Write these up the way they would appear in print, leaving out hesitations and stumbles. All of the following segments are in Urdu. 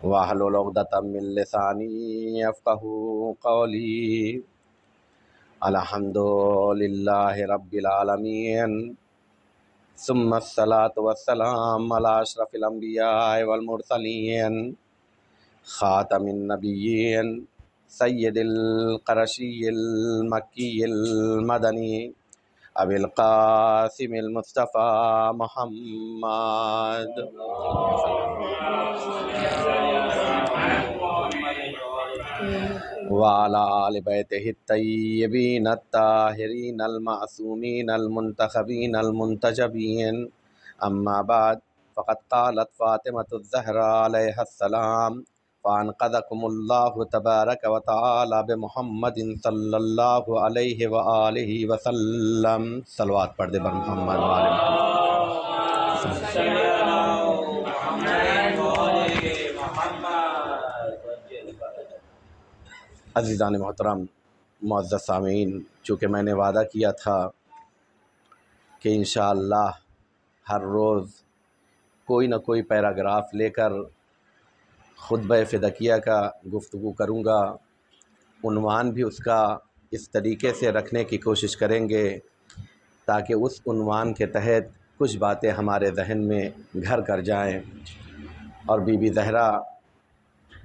واحلل عقدۃ من لسانی یفقہوا قولی۔ الحمد للہ رب العالمین، ثم الصلاۃ والسلام علی اشرف الانبیاء والمرسلین، خاتم النبیین، سید القرشی المکی المدنی، ابی القاسم المصطفیٰ محمد وعلی آل بیتہ الطیبین الطاہرین المعصومین المنتخبین المنتجبین، اما بعد، فقد قالت فاطمۃ الزہرا علیہ السلام: فانقذکم اللہ تبارک و تعالی بمحمد صلی اللہ علیہ وآلہ وسلم۔ صلوات پڑھ دے بر محمد وآل محمد۔ عزیزان محترم، معزز سامعین، چونکہ میں نے وعدہ کیا تھا کہ انشاءاللہ ہر روز کوئی نہ کوئی پیراگراف لے کر خطبہ فدکیہ کا گفتگو کروں گا، عنوان بھی اس کا اس طریقے سے رکھنے کی کوشش کریں گے تاکہ اس عنوان کے تحت کچھ باتیں ہمارے ذہن میں گھر کر جائیں، اور بی بی زہرا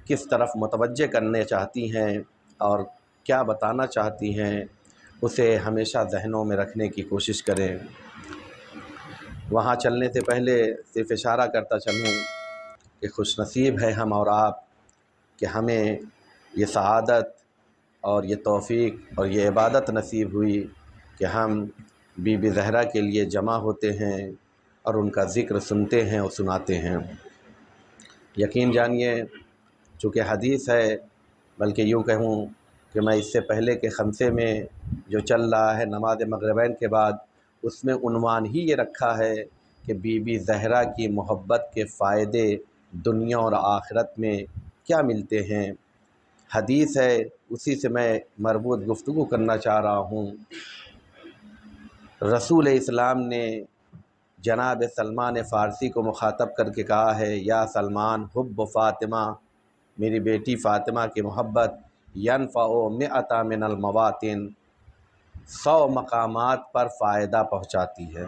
کس طرف متوجہ کرنے چاہتی ہیں اور کیا بتانا چاہتی ہیں اسے ہمیشہ ذہنوں میں رکھنے کی کوشش کریں۔ وہاں چلنے سے پہلے صرف اشارہ کرتا چلوں کہ خوش نصیب ہے ہم اور آپ کہ ہمیں یہ سعادت اور یہ توفیق اور یہ عبادت نصیب ہوئی کہ ہم بی بی زہرا کے لیے جمع ہوتے ہیں اور ان کا ذکر سنتے ہیں اور سناتے ہیں۔ یقین جانیے، چونکہ حدیث ہے، بلکہ یوں کہوں کہ میں اس سے پہلے کے خمسے میں جو چل رہا ہے نماز مغربین کے بعد، اس میں عنوان ہی یہ رکھا ہے کہ بی بی زہرا کی محبت کے فائدے دنیا اور آخرت میں کیا ملتے ہیں۔ حدیث ہے، اسی سے میں مربوط گفتگو کرنا چاہ رہا ہوں۔ رسول اسلام نے جناب سلمان فارسی کو مخاطب کر کے کہا ہے: یا سلمان، حب فاطمہ، میری بیٹی فاطمہ کی محبت ینفع مئۃ من المواطن، 100 مقامات پر فائدہ پہنچاتی ہے۔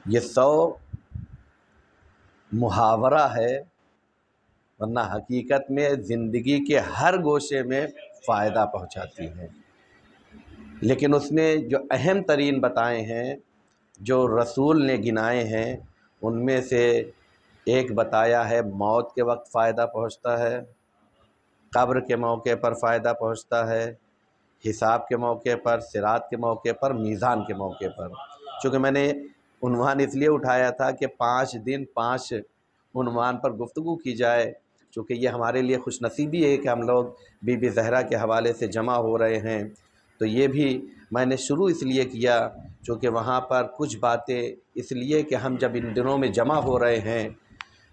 یہ 100 محاورہ ہے، ورنہ حقیقت میں زندگی کے ہر گوشے میں فائدہ پہنچاتی ہے، لیکن اس میں جو اہم ترین بتائے ہیں، جو رسول نے گنائے ہیں، ان میں سے ایک بتایا ہے موت کے وقت فائدہ پہنچتا ہے، قبر کے موقع پر فائدہ پہنچتا ہے، حساب کے موقع پر، صراط کے موقع پر، میزان کے موقع پر۔ چونکہ میں نے عنوان اس لیے اٹھایا تھا کہ 5 دن 5 عنوان پر گفتگو کی جائے، چونکہ یہ ہمارے لیے خوش نصیبی ہے کہ ہم لوگ بی بی زہرا کے حوالے سے جمع ہو رہے ہیں۔ تو یہ بھی میں نے شروع اس لیے کیا چونکہ وہاں پر کچھ باتیں اس لیے کہ ہم جب ان دنوں میں جمع ہو رہے ہیں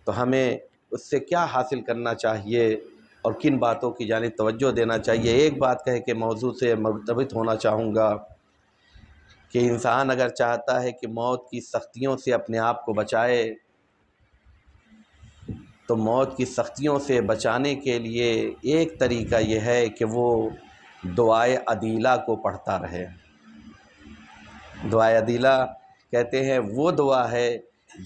تو ہمیں اس سے کیا حاصل کرنا چاہیے اور کن باتوں کی جانب توجہ دینا چاہیے۔ ایک بات کہہ کے موضوع سے مرتبط ہونا چاہوں گا کہ انسان اگر چاہتا ہے کہ موت کی سختیوں سے اپنے آپ کو بچائے تو موت کی سختیوں سے بچانے کے لیے ایک طریقہ یہ ہے کہ وہ دعائے عدیلہ کو پڑھتا رہے۔ دعائے عدیلہ کہتے ہیں وہ دعا ہے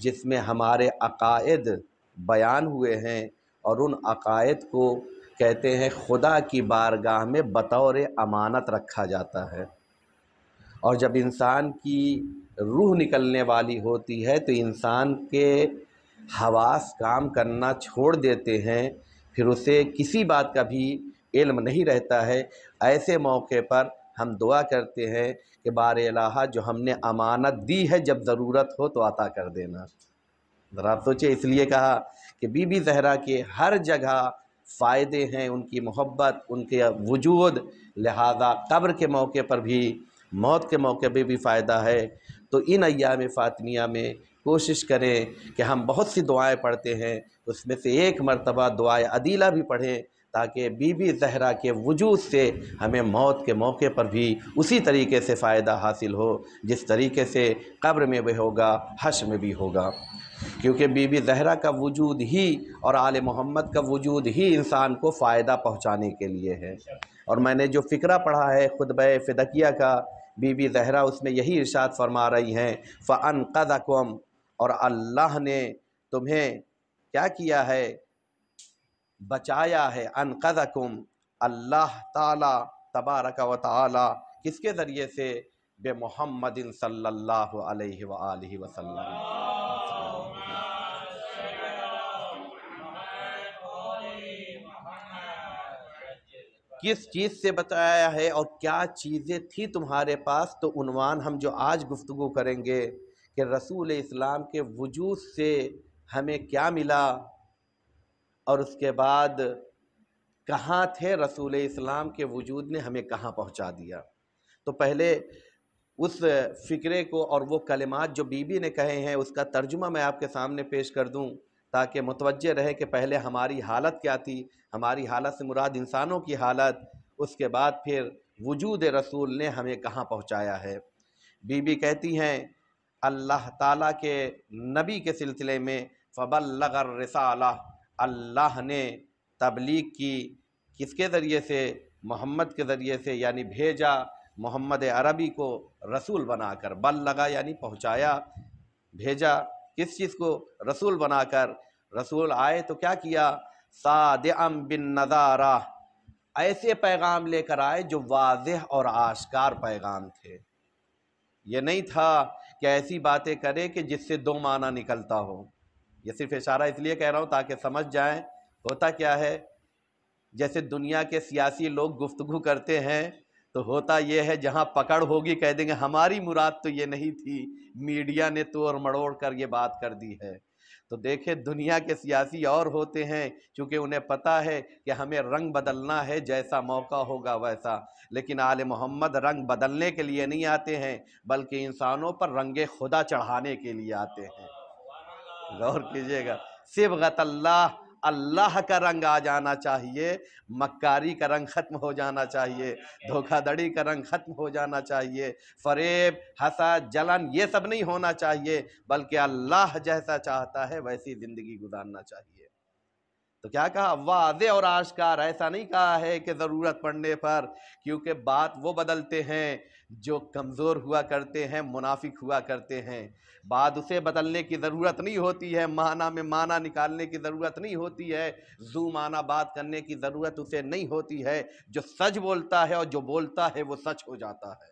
جس میں ہمارے عقائد بیان ہوئے ہیں، اور ان عقائد کو کہتے ہیں خدا کی بارگاہ میں بطور امانت رکھا جاتا ہے، اور جب انسان کی روح نکلنے والی ہوتی ہے تو انسان کے حواس کام کرنا چھوڑ دیتے ہیں، پھر اسے کسی بات کا بھی علم نہیں رہتا ہے۔ ایسے موقع پر ہم دعا کرتے ہیں کہ بار الہ جو ہم نے امانت دی ہے، جب ضرورت ہو تو عطا کر دینا۔ ذرا آپ سوچیں، اس لیے کہا کہ بی بی زہرا کے ہر جگہ فائدے ہیں، ان کی محبت، ان کے وجود، لہذا قبر کے موقع پر بھی، موت کے موقع پہ بھی فائدہ ہے۔ تو ان ایام فاطمیہ میں کوشش کریں کہ ہم بہت سی دعائیں پڑھتے ہیں، اس میں سے ایک مرتبہ دعائے عدیلہ بھی پڑھیں تاکہ بی بی زہرا کے وجود سے ہمیں موت کے موقع پر بھی اسی طریقے سے فائدہ حاصل ہو جس طریقے سے قبر میں بھی ہوگا، حشر میں بھی ہوگا۔ کیونکہ بی بی زہرا کا وجود ہی اور آل محمد کا وجود ہی انسان کو فائدہ پہنچانے کے لیے ہے۔ اور میں نے جو فقرہ پڑھا ہے خطبہ فدکیہ کا، بی بی زہرا اس میں یہی ارشاد فرما رہی ہیں فَأَنْقَذَكُمْ، اور اللہ نے تمہیں کیا کیا ہے؟ بچایا ہے۔ انقذکم، اللہ تعالی تبارک و تعالی کس کے ذریعے سے؟ بے محمد صلی اللہ علیہ وآلہ وسلم۔ کس چیز سے بتایا ہے اور کیا چیزیں تھی تمہارے پاس؟ تو عنوان ہم جو آج گفتگو کریں گے کہ رسول اسلام کے وجود سے ہمیں کیا ملا، اور اس کے بعد کہاں تھے رسول اسلام کے وجود نے ہمیں کہاں پہنچا دیا۔ تو پہلے اس فکرے کو اور وہ کلمات جو بی بی نے کہے ہیں اس کا ترجمہ میں آپ کے سامنے پیش کر دوں تاکہ متوجہ رہے کہ پہلے ہماری حالت کیا تھی۔ ہماری حالت سے مراد انسانوں کی حالت، اس کے بعد پھر وجود رسول نے ہمیں کہاں پہنچایا ہے۔ بی بی کہتی ہیں اللہ تعالیٰ کے نبی کے سلسلے میں فبلغ الرسالہ، اللہ نے تبلیغ کی کس کے ذریعے سے؟ محمد کے ذریعے سے، یعنی بھیجا محمد عربی کو رسول بنا کر۔ بلغا یعنی پہنچایا، بھیجا کس چیز کو؟ رسول بنا کر۔ رسول آئے تو کیا کیا؟ صادعا بالنذارہ، ایسے پیغام لے کر آئے جو واضح اور آشکار پیغام تھے۔ یہ نہیں تھا کہ ایسی باتیں کرے کہ جس سے دو معنی نکلتا ہو۔ یہ صرف اشارہ اس لیے کہہ رہا ہوں تاکہ سمجھ جائیں ہوتا کیا ہے۔ جیسے دنیا کے سیاسی لوگ گفتگو کرتے ہیں تو ہوتا یہ ہے جہاں پکڑ ہوگی کہہ دیں گے ہماری مراد تو یہ نہیں تھی، میڈیا نے توڑ مڑوڑ کر یہ بات کر دی ہے۔ تو دیکھیں دنیا کے سیاسی اور ہوتے ہیں، چونکہ انہیں پتہ ہے کہ ہمیں رنگ بدلنا ہے، جیسا موقع ہوگا ویسا۔ لیکن آل محمد رنگ بدلنے کے لیے نہیں آتے ہیں بلکہ انسانوں پر رنگ خدا چڑھانے کے لیے آتے ہیں۔ غور کیجئے گا، صبغت اللہ، اللہ کا رنگ آ جانا چاہیے، مکاری کا رنگ ختم ہو جانا چاہیے، دھوکہ دڑی کا رنگ ختم ہو جانا چاہیے، فریب، حسد، جلن یہ سب نہیں ہونا چاہیے، بلکہ اللہ جیسا چاہتا ہے ویسی زندگی گزارنا چاہیے۔ تو کیا کہا؟ واضح اور آشکار، ایسا نہیں کہا ہے کہ ضرورت پڑنے پر، کیونکہ بات وہ بدلتے ہیں جو کمزور ہوا کرتے ہیں، منافق ہوا کرتے ہیں۔ بات اسے بدلنے کی ضرورت نہیں ہوتی ہے، معنی میں معنی نکالنے کی ضرورت نہیں ہوتی ہے، ذو معنی بات کرنے کی ضرورت اسے نہیں ہوتی ہے۔ جو سچ بولتا ہے اور جو بولتا ہے وہ سچ ہو جاتا ہے۔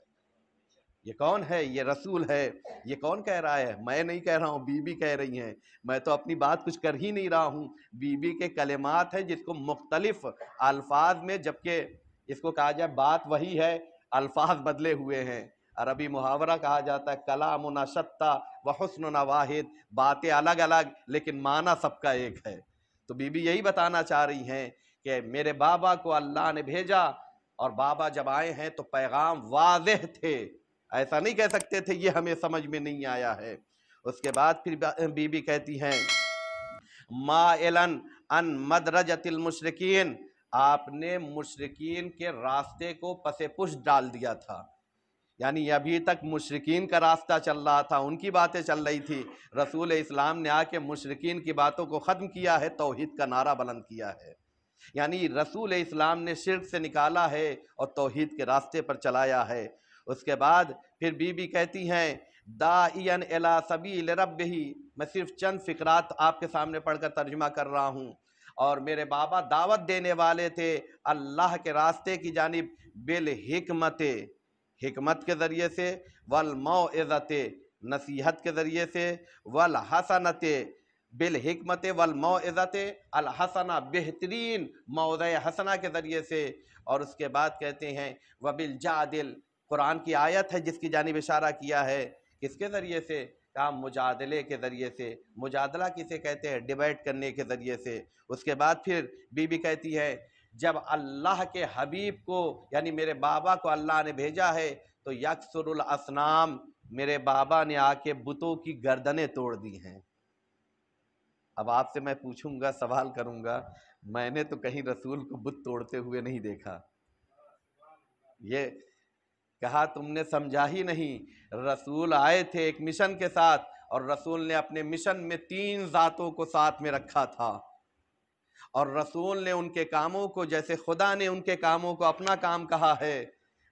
یہ کون ہے؟ یہ رسول ہے۔ یہ کون کہہ رہا ہے؟ میں نہیں کہہ رہا ہوں، بی بی کہہ رہی ہیں، میں تو اپنی بات کچھ کر ہی نہیں رہا ہوں۔ بی بی کے کلمات ہیں جس کو مختلف الفاظ میں، جبکہ اس کو کہا جائے بات وہی ہے، الفاظ بدلے ہوئے ہیں۔ عربی محاورہ کہا جاتا ہے کلامنا شتیٰ وحسننا واحد، باتیں الگ الگ لیکن معنی سب کا ایک ہے۔ تو بی بی یہی بتانا چاہ رہی ہیں کہ میرے بابا کو اللہ نے بھیجا، اور بابا جب آئے ہیں تو پیغام واضح تھے، ایسا نہیں کہہ سکتے تھے یہ ہمیں سمجھ میں نہیں آیا ہے۔ اس کے بعد پھر بی بی کہتی ہیں مائلن ان مدرجۃ المشرکین، آپ نے مشرکین کے راستے کو پس پش ڈال دیا تھا، یعنی ابھی تک مشرکین کا راستہ چل رہا تھا، ان کی باتیں چل رہی تھی، رسول اسلام نے آ کے مشرکین کی باتوں کو ختم کیا ہے، توحید کا نعرہ بلند کیا ہے۔ یعنی رسول اسلام نے شرک سے نکالا ہے اور توحید کے راستے پر چلایا ہے۔ اس کے بعد پھر بی بی کہتی ہیں داعیا الی سبیل ربہ، میں صرف چند فقرات آپ کے سامنے پڑھ کر ترجمہ کر رہا ہوں۔ اور میرے بابا دعوت دینے والے تھے اللہ کے راستے کی جانب، بالحکمت، حکمت کے ذریعے سے، والموعظۃ، نصیحت کے ذریعے سے، والحسنۃ، بالحکمت والموعظۃ الحسنہ، بہترین موعظہ حسنہ کے ذریعے سے۔ اور اس کے بعد کہتے ہیں وبالجادل، قرآن کی آیت ہے جس کی جانب اشارہ کیا ہے، کس کے ذریعے سے؟ کہا مجادلے کے ذریعے سے۔ مجادلہ کسے کہتے ہیں؟ ڈیبیٹ کرنے کے ذریعے سے۔ اس کے بعد پھر بی بی کہتی ہے جب اللہ کے حبیب کو یعنی میرے بابا کو اللہ نے بھیجا ہے تو یکسر الاصنام، میرے بابا نے آ کے بتوں کی گردنیں توڑ دی ہیں۔ اب آپ سے میں پوچھوں گا، سوال کروں گا، میں نے تو کہیں رسول کو بت توڑتے ہوئے نہیں دیکھا۔ یہ کہا تم نے سمجھا ہی نہیں، رسول آئے تھے ایک مشن کے ساتھ اور رسول نے اپنے مشن میں 3 ذاتوں کو ساتھ میں رکھا تھا، اور رسول نے ان کے کاموں کو جیسے خدا نے ان کے کاموں کو اپنا کام کہا ہے،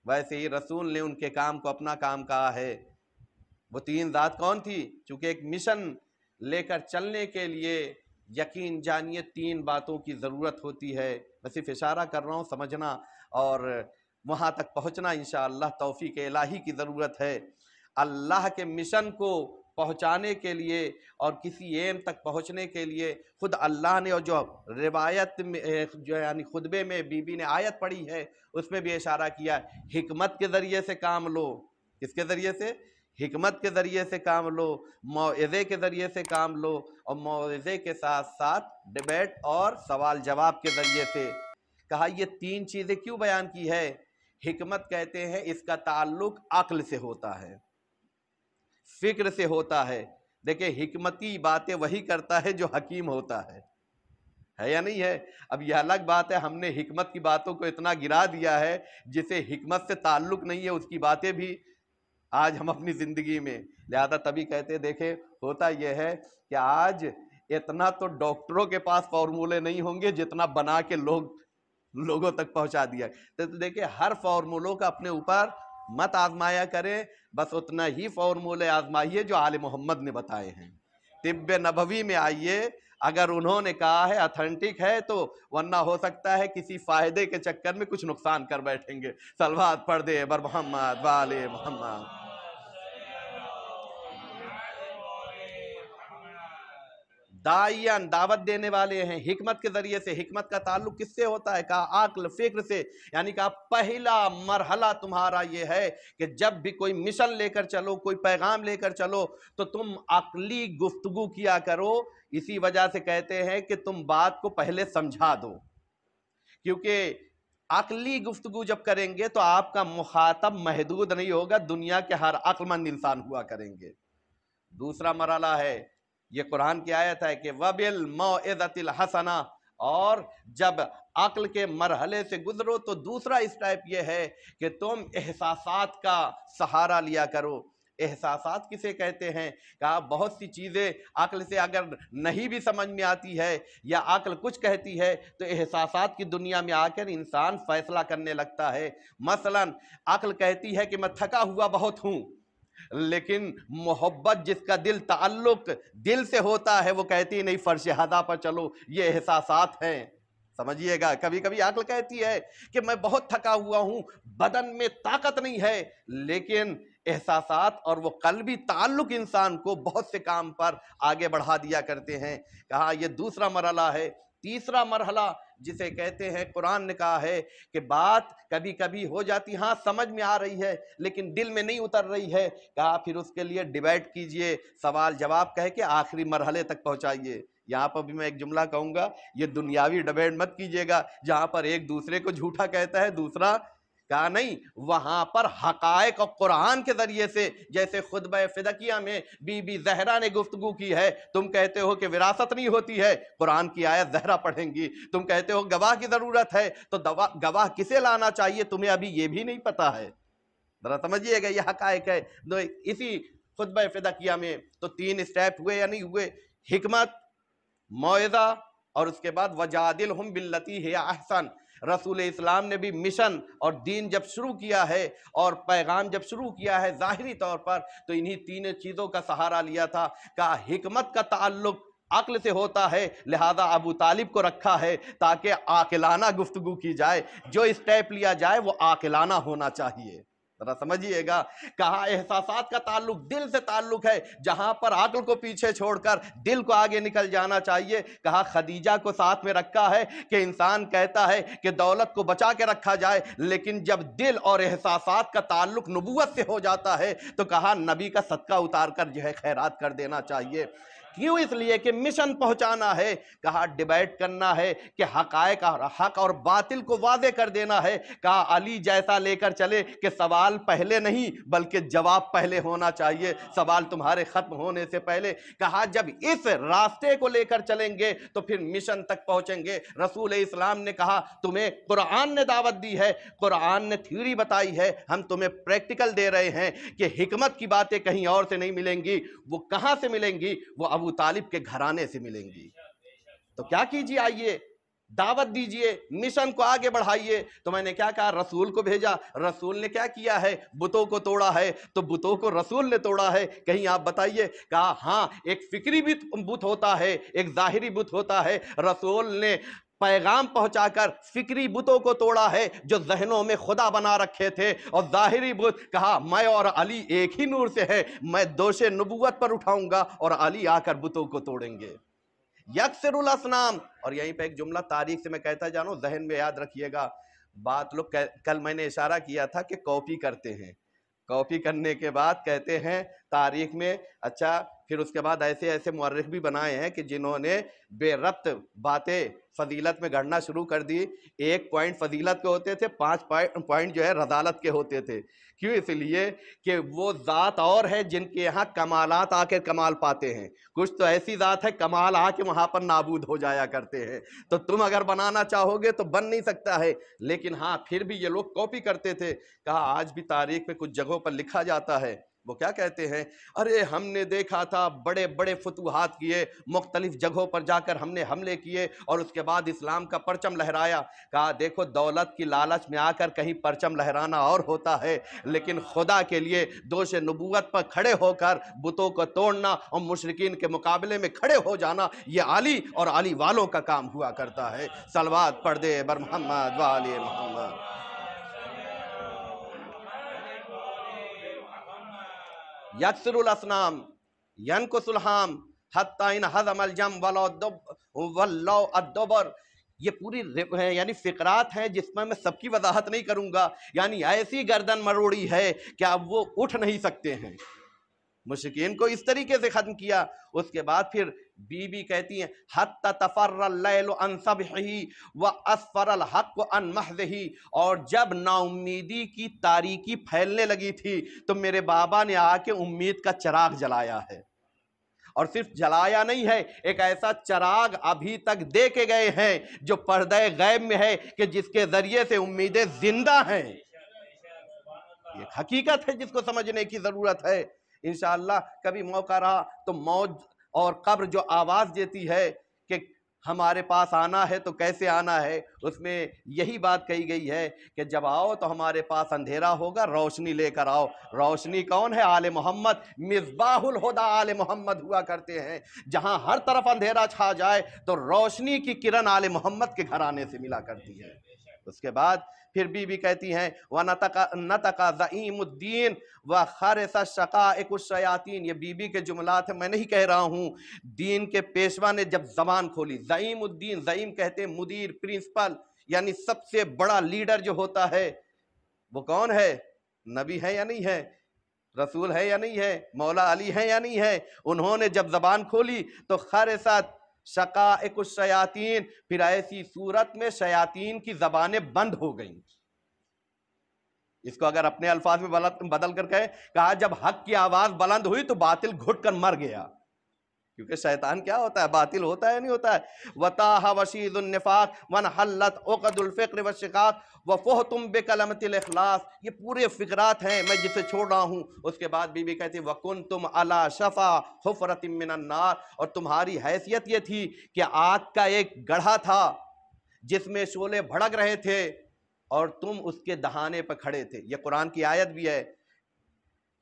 ویسے ہی رسول نے ان کے کام کو اپنا کام کہا ہے۔ وہ 3 ذات کون تھی؟ چونکہ ایک مشن لے کر چلنے کے لیے یقین جانیے 3 باتوں کی ضرورت ہوتی ہے۔ میں صرف اشارہ کر رہا ہوں، سمجھنا اور وہاں تک پہنچنا انشاءاللہ توفیق الہی کی ضرورت ہے۔ اللہ کے مشن کو پہنچانے کے لیے اور کسی ایم تک پہنچنے کے لیے خود اللہ نے، اور جو روایت میں جو یعنی خطبے میں بی بی نے آیت پڑھی ہے اس میں بھی اشارہ کیا، حکمت کے ذریعے سے کام لو۔ کس کے ذریعے سے؟ حکمت کے ذریعے سے کام لو، موعظے کے ذریعے سے کام لو، اور موعظے کے ساتھ ساتھ ڈیبیٹ اور سوال جواب کے ذریعے سے۔ کہا یہ 3 چیزیں کیوں بیان کی ہے؟ حکمت کہتے ہیں اس کا تعلق عقل سے ہوتا ہے، فکر سے ہوتا ہے۔ دیکھیں حکمتی باتیں وہی کرتا ہے جو حکیم ہوتا ہے یا نہیں ہے؟ اب یہ الگ بات ہے ہم نے حکمت کی باتوں کو اتنا گرا دیا ہے، جسے حکمت سے تعلق نہیں ہے اس کی باتیں بھی آج ہم اپنی زندگی میں، لہذا تبھی کہتے دیکھیں ہوتا یہ ہے کہ آج اتنا تو ڈاکٹروں کے پاس فارمولے نہیں ہوں گے جتنا بنا کے لوگوں تک پہنچا دیا۔ تو دیکھیں ہر فارمولوں کا اپنے اوپر مت آزمایا کریں، بس اتنا ہی فارمولے آزمائیے جو آل محمد نے بتائے ہیں۔ طب نبوی میں آئیے، اگر انہوں نے کہا ہے اتھینٹک ہے تو، ورنہ ہو سکتا ہے کسی فائدے کے چکر میں کچھ نقصان کر بیٹھیں گے۔ صلوات پڑھ دے بر محمد وآل محمد۔ داعیان دعوت دینے والے ہیں حکمت کے ذریعے سے۔ حکمت کا تعلق کس سے ہوتا ہے؟ کہا عقل فکر سے، یعنی کہا پہلا مرحلہ تمہارا یہ ہے کہ جب بھی کوئی مشن لے کر چلو، کوئی پیغام لے کر چلو تو تم عقلی گفتگو کیا کرو۔ اسی وجہ سے کہتے ہیں کہ تم بات کو پہلے سمجھا دو، کیونکہ عقلی گفتگو جب کریں گے تو آپ کا مخاطب محدود نہیں ہوگا، دنیا کے ہر عقل مند انسان ہوا کریں گے۔ دوسرا مرحلہ ہے، یہ قرآن کی آیت ہے کہ وَبِالْمَوْعِظَةِ الْحَسَنَةِ، اور جب عقل کے مرحلے سے گزرو تو دوسرا اسٹیپ یہ ہے کہ تم احساسات کا سہارا لیا کرو۔ احساسات کسے کہتے ہیں؟ کہا بہت سی چیزیں عقل سے اگر نہیں بھی سمجھ میں آتی ہے یا عقل کچھ کہتی ہے تو احساسات کی دنیا میں آ کر انسان فیصلہ کرنے لگتا ہے۔ مثلا عقل کہتی ہے کہ میں تھکا ہوا بہت ہوں، لیکن محبت جس کا تعلق دل سے ہوتا ہے وہ کہتی نہیں فرش ہدا پر چلو۔ یہ احساسات ہیں، سمجھیے گا۔ کبھی کبھی عقل کہتی ہے کہ میں بہت تھکا ہوا ہوں، بدن میں طاقت نہیں ہے، لیکن احساسات اور وہ قلبی تعلق انسان کو بہت سے کام پر آگے بڑھا دیا کرتے ہیں۔ کہا یہ دوسرا مرحلہ ہے۔ تیسرا مرحلہ جسے کہتے ہیں، قرآن نے کہا ہے کہ بات کبھی کبھی ہو جاتی، ہاں سمجھ میں آ رہی ہے لیکن دل میں نہیں اتر رہی ہے، کہا پھر اس کے لیے ڈیبیٹ کیجئے، سوال جواب کہہ کے آخری مرحلے تک پہنچائیے۔ یہاں پر بھی میں ایک جملہ کہوں گا، یہ دنیاوی ڈیبیٹ مت کیجئے گا جہاں پر ایک دوسرے کو جھوٹا کہتا ہے دوسرا، کہا نہیں، وہاں پر حقائق اور قرآن کے ذریعے سے، جیسے خطبہ فدقیہ میں بی بی زہرا نے گفتگو کی ہے۔ تم کہتے ہو کہ وراثت نہیں ہوتی ہے، قرآن کی آیت زہرا پڑھیں گی۔ تم کہتے ہو گواہ کی ضرورت ہے، تو گواہ کسے لانا چاہیے تمہیں ابھی یہ بھی نہیں پتا ہے۔ ذرا سمجھیے گا، یہ حقائق ہے۔ اسی خطبہ فدقیہ میں تو 3 اسٹیپ ہوئے یا نہیں ہوئے؟ حکمت، موعظہ، اور اس کے بعد وجادلہم باللتی ہی احسن۔ رسول اسلام نے بھی مشن اور دین جب شروع کیا ہے اور پیغام جب شروع کیا ہے ظاہری طور پر، تو انہی 3 چیزوں کا سہارا لیا تھا۔ کہا حکمت کا تعلق عقل سے ہوتا ہے، لہذا ابو طالب کو رکھا ہے تاکہ عاقلانہ گفتگو کی جائے، جو اسٹیپ لیا جائے وہ عاقلانہ ہونا چاہیے۔ ذرا سمجھیے گا۔ کہا احساسات کا تعلق دل سے تعلق ہے، جہاں پر عقل کو پیچھے چھوڑ کر دل کو آگے نکل جانا چاہیے۔ کہا خدیجہ کو ساتھ میں رکھا ہے کہ انسان کہتا ہے کہ دولت کو بچا کے رکھا جائے، لیکن جب دل اور احساسات کا تعلق نبوت سے ہو جاتا ہے تو کہا نبی کا صدقہ اتار کر جو ہے خیرات کر دینا چاہیے۔ کیوں؟ اس لیے کہ مشن پہنچانا ہے، کہا ڈیبیٹ کرنا ہے کہ حقائق اور حق اور باطل کو واضح کر دینا ہے، کہا علی جیسا لے کر چلے کہ سوال پہلے نہیں بلکہ جواب پہلے ہونا چاہیے، سوال تمہارے ختم ہونے سے پہلے۔ کہا جب اس راستے کو لے کر چلیں گے تو پھر مشن تک پہنچیں گے۔ رسول اسلام نے کہا تمہیں قرآن نے دعوت دی ہے، قرآن نے تھیوری بتائی ہے، ہم تمہیں پریکٹیکل دے رہے ہیں کہ حکمت کی باتیں کہیں اور سے نہیں ملیں گی۔ وہ کہاں سے ملیں گی؟ وہ ابو طالب کے گھرانے سے ملیں گی۔ تو کیا کیجیے، آئیے دعوت دیجئے، مشن کو آگے بڑھائیے۔ تو میں نے کیا کہا؟ رسول کو بھیجا۔ رسول نے کیا کیا ہے؟ بتوں کو توڑا ہے۔ تو بتوں کو رسول نے توڑا ہے، کہیں آپ بتائیے؟ کہا ہاں، ایک فکری بت ہوتا ہے، ایک ظاہری بت ہوتا ہے۔ رسول نے پیغام پہنچا کر فکری بتوں کو توڑا ہے جو ذہنوں میں خدا بنا رکھے تھے، اور ظاہری بت کہا میں اور علی ایک ہی نور سے ہے، میں دوش نبوت پر اٹھاؤں گا اور علی آ کر بتوں کو توڑیں گے۔ یکسر الاصنام۔ اور یہیں پہ ایک جملہ تاریخ سے میں کہتا جانوں، ذہن میں یاد رکھیے گا۔ بات لوگ کل میں نے اشارہ کیا تھا کہ کاپی کرتے ہیں، کاپی کرنے کے بعد کہتے ہیں تاریخ میں، اچھا پھر اس کے بعد ایسے ایسے مورخ بھی بنائے ہیں کہ جنہوں نے بے ربط باتیں فضیلت میں گھڑنا شروع کر دی۔ 1 پوائنٹ فضیلت کے ہوتے تھے، 5 پوائنٹ جو ہے رذالت کے ہوتے تھے۔ کیوں؟ اس لیے کہ وہ ذات اور ہے جن کے یہاں کمالات آ کے کمال پاتے ہیں، کچھ تو ایسی ذات ہے کمال آ کے وہاں پر نابود ہو جایا کرتے ہیں۔ تو تم اگر بنانا چاہو گے تو بن نہیں سکتا ہے، لیکن ہاں پھر بھی یہ لوگ کاپی کرتے تھے۔ کہا آج بھی تاریخ میں کچھ جگہوں پر لکھا جاتا ہے، وہ کیا کہتے ہیں؟ ارے ہم نے دیکھا تھا بڑے بڑے فتوحات کیے، مختلف جگہوں پر جا کر ہم نے حملے کیے اور اس کے بعد اسلام کا پرچم لہرایا۔ کہا دیکھو دولت کی لالچ میں آ کر کہیں پرچم لہرانا اور ہوتا ہے، لیکن خدا کے لیے دوش نبوت پر کھڑے ہو کر بتوں کو توڑنا اور مشرکین کے مقابلے میں کھڑے ہو جانا، یہ علی اور علی والوں کا کام ہوا کرتا ہے۔ صلوات پڑھ دے بر محمد و آل محمد۔ یکسر الاصنام ینکس الحام حتی ان حضم الجم ولو الدبر۔ یہ پوری یعنی فقرات ہیں جس میں سب کی وضاحت نہیں کروں گا، یعنی ایسی گردن مروڑی ہے کہ اب وہ اٹھ نہیں سکتے ہیں۔ مشرکین کو اس طریقے سے ختم کیا۔ اس کے بعد پھر بی کہتی ہیں حتی تفر اللیل عن صبحہ واسفر الحق عن محضہ۔ اور جب نا امیدی کی تاریکی پھیلنے لگی تھی تو میرے بابا نے آ کے امید کا چراغ جلایا ہے، اور صرف جلایا نہیں ہے، ایک ایسا چراغ ابھی تک دے کے گئے ہیں جو پردہ غیب میں ہے کہ جس کے ذریعے سے امیدیں زندہ ہیں۔ یہ حقیقت ہے جس کو سمجھنے کی ضرورت ہے۔ انشاءاللہ کبھی موقع رہا تو موت اور قبر جو آواز دیتی ہے کہ ہمارے پاس آنا ہے تو کیسے آنا ہے، اس میں یہی بات کہی گئی ہے کہ جب آؤ تو ہمارے پاس اندھیرا ہوگا، روشنی لے کر آؤ۔ روشنی کون ہے؟ آل محمد، مصباح الہدیٰ آل محمد ہوا کرتے ہیں۔ جہاں ہر طرف اندھیرا چھا جائے تو روشنی کی کرن آل محمد کے گھرانے سے ملا کرتی ہے۔ اس کے بعد پھر بی کہتی ہیں وَنَتَقَ زَعِیمُ الدِّین وَخَرِسَ شَقَائِقُ الشَّیَاطِین۔ یہ بی کے جملات ہیں، میں نہیں کہہ رہا ہوں۔ دین کے پیشوا نے جب زبان کھولی، زعیم الدین، زعیم کہتے ہیں مدیر، پرنسپل، یعنی سب سے بڑا لیڈر جو ہوتا ہے وہ کون ہے؟ نبی ہے یا نہیں ہے؟ رسول ہے یا نہیں ہے؟ مولا علی ہے یا نہیں ہے؟ انہوں نے جب زبان کھولی تو خرست شقائق الشیاطین، پھر ایسی صورت میں شیاطین کی زبانیں بند ہو گئیں۔ اس کو اگر اپنے الفاظ میں بدل کر کہا جب حق کی آواز بلند ہوئی تو باطل گھٹ کر مر گیا، کیونکہ شیطان کیا ہوتا ہے؟ باطل ہوتا ہے نہیں ہوتا ہے۔ وَطَاحَ وَشِيدُ النِّفَاقِ وَانْحَلَّتْ عُقَدُ الْفِقْرِ وَالشِّقَاقِ وَفُحْتُمْ بِكَلَمَةِ الْإِخْلَاصِ۔ یہ پورے فقرات ہیں، میں جسے چھوڑ رہا ہوں۔ اس کے بعد بی کہتی وَكُنْتُمْ عَلَى شَفَا حُفْرَةٍ مِّنَ النَّارِ۔ اور تمہاری حیثیت یہ تھی کہ آگ کا ایک گڑھا تھا جس میں شعلے بھڑک رہے تھے اور تم اس کے دہانے پر کھڑے تھے۔ یہ قرآن کی آیت بھی ہے۔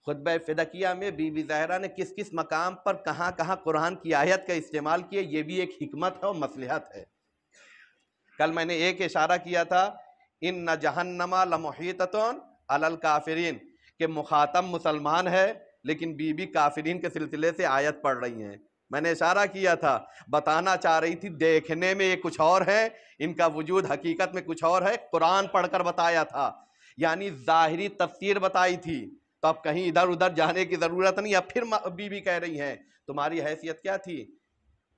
خطبہ فدکیہ میں بی بی زہرا نے کس کس مقام پر کہاں کہاں قرآن کی آیت کا استعمال کیا، یہ بھی ایک حکمت ہے اور مصلحت ہے۔ کل میں نے ایک اشارہ کیا تھا ان جہنم لمحیطۃ علی الکافرین، کہ مخاطب مسلمان ہے لیکن بی بی کافرین کے سلسلے سے آیت پڑھ رہی ہیں۔ میں نے اشارہ کیا تھا، بتانا چاہ رہی تھی دیکھنے میں یہ کچھ اور ہے، ان کا وجود حقیقت میں کچھ اور ہے۔ قرآن پڑھ کر بتایا تھا، یعنی ظاہری تفسیر بتائی تھی، تو اب کہیں ادھر ادھر جانے کی ضرورت نہیں۔ اب پھر بی بی کہہ رہی ہیں تمہاری حیثیت کیا تھی؟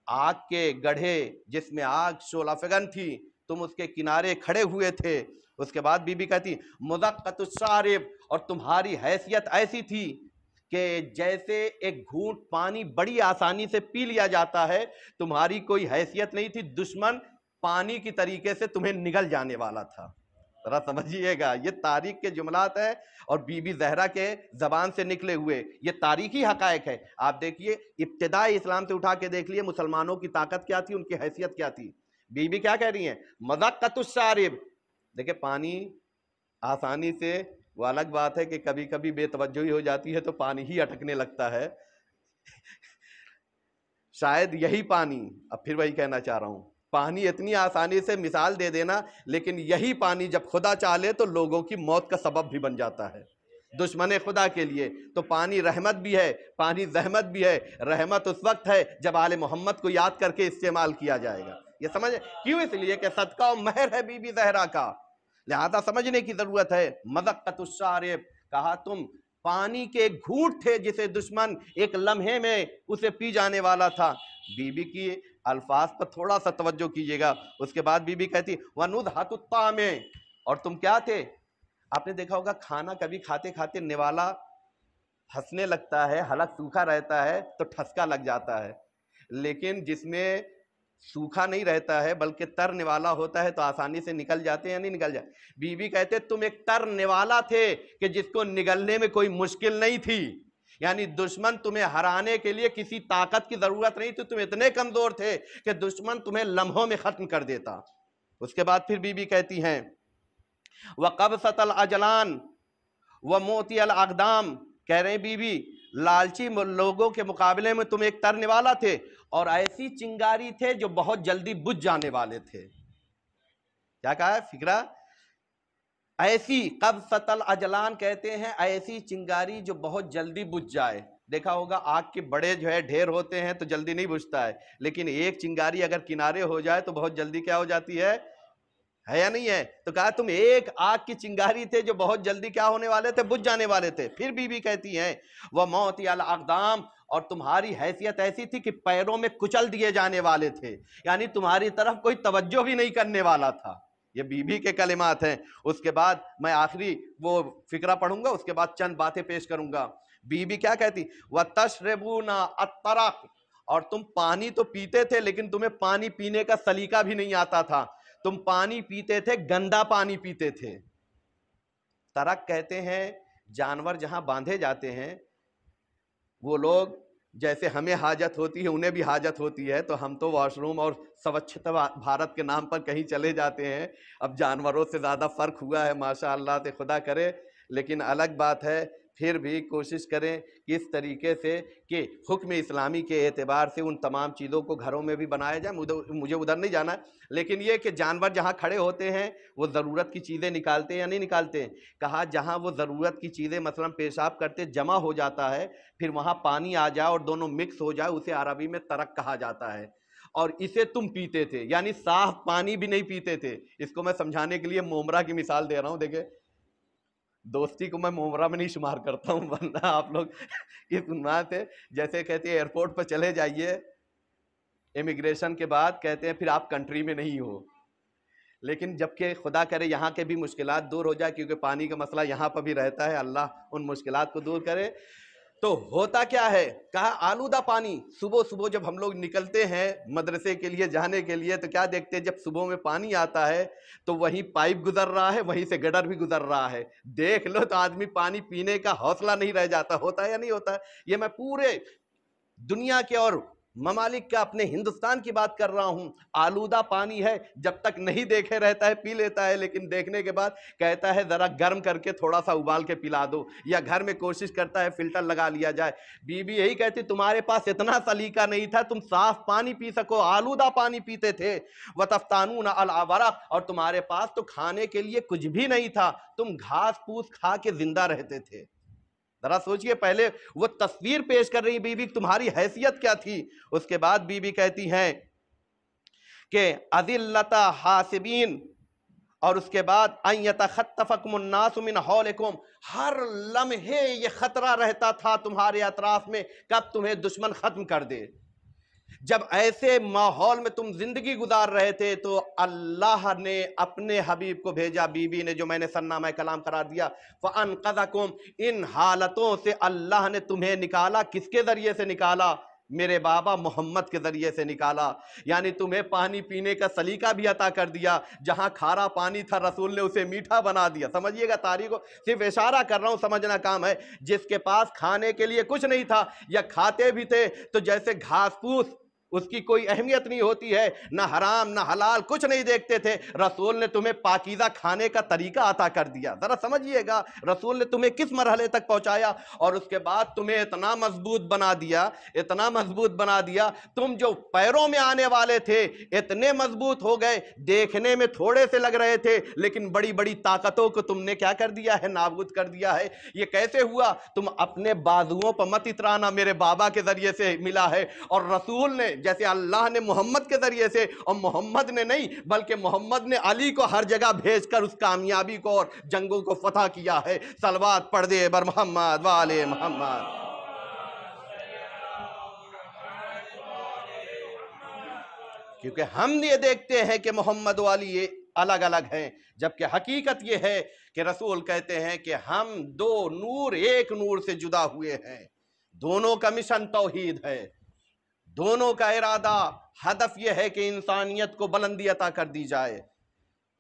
آگ کے گڑھے جس میں آگ شعلہ فگن تھی، تم اس کے کنارے کھڑے ہوئے تھے۔ اس کے بعد بی بی کہتی مذقۃ الشارب، اور تمہاری حیثیت ایسی تھی کہ جیسے ایک گھونٹ پانی بڑی آسانی سے پی لیا جاتا ہے، تمہاری کوئی حیثیت نہیں تھی، دشمن پانی کی طریقے سے تمہیں نگل جانے والا تھا۔ ذرا سمجھیے گا، یہ تاریخ کے جملات ہیں اور بی بی زہرا کے زبان سے نکلے ہوئے یہ تاریخی حقائق ہے۔ آپ دیکھیے ابتدائی اسلام سے اٹھا کے دیکھ لیے مسلمانوں کی طاقت کیا تھی، ان کی حیثیت کیا تھی۔ بی بی کیا کہہ رہی ہیں؟ مذقۃ الشارب۔ دیکھیں پانی آسانی سے، وہ الگ بات ہے کہ کبھی کبھی بے توجہی ہو جاتی ہے تو پانی ہی اٹکنے لگتا ہے، شاید یہی پانی، اب پھر وہی کہنا چاہ رہا ہوں، پانی اتنی آسانی سے مثال دے دینا، لیکن یہی پانی جب خدا چاہے تو لوگوں کی موت کا سبب بھی بن جاتا ہے دشمن خدا کے لیے۔ تو پانی رحمت بھی ہے، پانی زحمت بھی ہے۔ رحمت اس وقت ہے جب آل محمد کو یاد کر کے استعمال کیا جائے گا، یہ سمجھ کیوں؟ اس لیے کہ صدقہ و مہر ہے بی بی زہرا کا، لہذا سمجھنے کی ضرورت ہے۔ مذقۃ الشارب، کہا تم پانی کے ایک گھونٹ تھے جسے دشمن ایک لمحے میں اسے پی جانے والا تھا۔ بی بی کی الفاظ پر تھوڑا سا توجہ کیجئے گا۔ اس کے بعد بی بی کہتی وَنُضْحَةُ الطَّعْمِ، اور تم کیا تھے؟ آپ نے دیکھا ہوگا کھانا کبھی کھاتے کھاتے نوالا پھنسنے لگتا ہے، حلق سوکھا رہتا ہے تو ٹھسکا لگ جاتا ہے، لیکن جس میں سوکھا نہیں رہتا ہے بلکہ تر نوالا ہوتا ہے تو آسانی سے نکل جاتے ہیں یا نہیں نکل جاتے؟ بی بی کہتے تم ایک تر نوالا تھے کہ جس کو نگلنے میں کوئی مشکل نہیں تھی، یعنی دشمن تمہیں ہرانے کے لیے کسی طاقت کی ضرورت نہیں تھی، تم اتنے کمزور تھے کہ دشمن تمہیں لمحوں میں ختم کر دیتا۔ اس کے بعد پھر بی بی کہتی ہیں وَقَبْسَةَ الْعَجْلَانِ وَمُوتِيَ الْأَقْدَامِ، کہہ رہے ہیں بی بی لالچی لوگوں کے مقابلے میں تم ایک ترنے والا تھے اور ایسی چنگاری تھے جو بہت جلدی بجھ جانے والے تھے۔ کیا کہا ہے فکرہ؟ ایسی قبضۃ العجلان کہتے ہیں ایسی چنگاری جو بہت جلدی بجھ جائے۔ دیکھا ہوگا آگ کے بڑے جو ہے ڈھیر ہوتے ہیں تو جلدی نہیں بجھتا ہے، لیکن ایک چنگاری اگر کنارے ہو جائے تو بہت جلدی کیا ہو جاتی ہے یا نہیں ہے؟ تو کہا تم ایک آگ کی چنگاری تھے جو بہت جلدی کیا ہونے والے تھے؟ بجھ جانے والے تھے۔ پھر بی بی کہتی ہیں وَمَوْتِيَ الْأَقْدَامِ، اور تمہاری حیثیت ایسی تھی کہ پیروں میں کچل دیے جانے والے تھے، یعنی تمہاری طرف کوئی توجہ بھی نہیں کرنے والا تھا۔ یہ بی بی کے کلمات ہیں۔ اس کے بعد میں آخری وہ فقرہ پڑھوں گا، اس کے بعد چند باتیں پیش کروں گا۔ بی بی کیا کہتی وَتَشْرَبُونَ الطَّرَقَ، اور تم پانی تو پیتے تھے لیکن تمہیں پانی پینے کا سلیقہ بھی نہیں آتا تھا، تم پانی پیتے تھے گندا پانی پیتے تھے۔ ترک کہتے ہیں جانور جہاں باندھے جاتے ہیں، وہ لوگ جیسے ہمیں حاجت ہوتی ہے انہیں بھی حاجت ہوتی ہے، تو ہم تو واش روم اور سوچھتا بھارت کے نام پر کہیں چلے جاتے ہیں۔ اب جانوروں سے زیادہ فرق ہوا ہے ماشاء اللہ سے، خدا کرے، لیکن الگ بات ہے، پھر بھی کوشش کریں کہ اس طریقے سے کہ حکم اسلامی کے اعتبار سے ان تمام چیزوں کو گھروں میں بھی بنایا جائے۔ مجھے ادھر نہیں جانا ہے، لیکن یہ کہ جانور جہاں کھڑے ہوتے ہیں وہ ضرورت کی چیزیں نکالتے ہیں یا نہیں نکالتے ہیں؟ کہا جہاں وہ ضرورت کی چیزیں مثلا پیشاب کرتے جمع ہو جاتا ہے، پھر وہاں پانی آ جائے اور دونوں مکس ہو جائے، اسے عربی میں ترک کہا جاتا ہے، اور اسے تم پیتے تھے، یعنی صاف پانی بھی نہیں پیتے تھے۔ اس کو میں سمجھانے کے لیے مومرا کی مثال دے رہا ہوں۔ دیکھیں دوستی کو میں مومرا میں نہیں شمار کرتا ہوں، ورنہ آپ لوگ اس عنوان سے جیسے کہتے ہیں ایئرپورٹ پر چلے جائیے، امیگریشن کے بعد کہتے ہیں پھر آپ کنٹری میں نہیں ہو، لیکن جبکہ خدا کرے یہاں کے بھی مشکلات دور ہو جائے، کیونکہ پانی کا مسئلہ یہاں پر بھی رہتا ہے، اللہ ان مشکلات کو دور کرے۔ تو ہوتا کیا ہے؟ کہا آلودہ پانی۔ صبح صبح جب ہم لوگ نکلتے ہیں مدرسے کے لیے جانے کے لیے تو کیا دیکھتے ہیں؟ جب صبح میں پانی آتا ہے تو وہیں پائپ گزر رہا ہے، وہیں سے گڈر بھی گزر رہا ہے، دیکھ لو تو آدمی پانی پینے کا حوصلہ نہیں رہ جاتا۔ ہوتا ہے یا نہیں ہوتا ہے؟ یہ میں پورے دنیا کے اور ممالک کا اپنے ہندوستان کی بات کر رہا ہوں۔ آلودہ پانی ہے، جب تک نہیں دیکھے رہتا ہے پی لیتا ہے، لیکن دیکھنے کے بعد کہتا ہے ذرا گرم کر کے تھوڑا سا ابال کے پلا دو، یا گھر میں کوشش کرتا ہے فلٹر لگا لیا جائے۔ بی بی یہی کہتی تمہارے پاس اتنا سلیقہ نہیں تھا تم صاف پانی پی سکو، آلودہ پانی پیتے تھے۔ وَتَفْتَانُونَ عَلَى الْوَرَقِ، اور تمہارے پاس تو کھانے کے لیے کچھ بھی نہیں تھا، تم گھاس پھوس کھا کے زندہ رہتے تھے۔ ذرا سوچئے، پہلے وہ تصویر پیش کر رہی بی بی تمہاری حیثیت کیا تھی۔ اس کے بعد بی بی کہتی ہیں کہ اذلۃ حاسبین اور اس کے بعد ان یتخطفکم الناس من حولکم، ہر لمحے یہ خطرہ رہتا تھا تمہارے اطراف میں کب تمہیں دشمن ختم کر دے۔ جب ایسے ماحول میں تم زندگی گزار رہے تھے تو اللہ نے اپنے حبیب کو بھیجا، بی بی نے، جو میں نے سرنامہ کلام قرار دیا، فَأَنْقَذَكُمْ، ان حالتوں سے اللہ نے تمہیں نکالا۔ کس کے ذریعے سے نکالا؟ میرے بابا محمد کے ذریعے سے نکالا۔ یعنی تمہیں پانی پینے کا سلیقہ بھی عطا کر دیا، جہاں کھارا پانی تھا رسول نے اسے میٹھا بنا دیا۔ سمجھیے گا تاریخ کو، صرف اشارہ کر رہا ہوں، سمجھنا کام ہے۔ جس کے پاس کھانے کے لیے کچھ نہیں تھا یا کھاتے بھی تھے تو جیسے گھاس پھوس، اس کی کوئی اہمیت نہیں ہوتی ہے، نہ حرام نہ حلال کچھ نہیں دیکھتے تھے، رسول نے تمہیں پاکیزہ کھانے کا طریقہ عطا کر دیا۔ ذرا سمجھیے گا رسول نے تمہیں کس مرحلے تک پہنچایا، اور اس کے بعد تمہیں اتنا مضبوط بنا دیا، اتنا مضبوط بنا دیا، تم جو پیروں میں آنے والے تھے اتنے مضبوط ہو گئے، دیکھنے میں تھوڑے سے لگ رہے تھے لیکن بڑی بڑی طاقتوں کو تم نے کیا کر دیا ہے؟ نابود کر دیا ہے۔ یہ کیسے ہوا؟ تم اپنے بازوؤں پر مت اترانا، میرے بابا کے ذریعے سے ملا ہے، اور رسول نے، جیسے اللہ نے محمد کے ذریعے سے، اور محمد نے نہیں بلکہ محمد نے علی کو ہر جگہ بھیج کر اس کامیابی کو اور جنگوں کو فتح کیا ہے۔ صلوات پڑھ دے بر محمد والے محمد۔ کیونکہ ہم یہ دیکھتے ہیں کہ محمد و علی الگ الگ ہیں، جبکہ حقیقت یہ ہے کہ رسول کہتے ہیں کہ ہم دو نور ایک نور سے جدا ہوئے ہیں، دونوں کا مشن توحید ہے، دونوں کا ارادہ، ہدف یہ ہے کہ انسانیت کو بلندی عطا کر دی جائے۔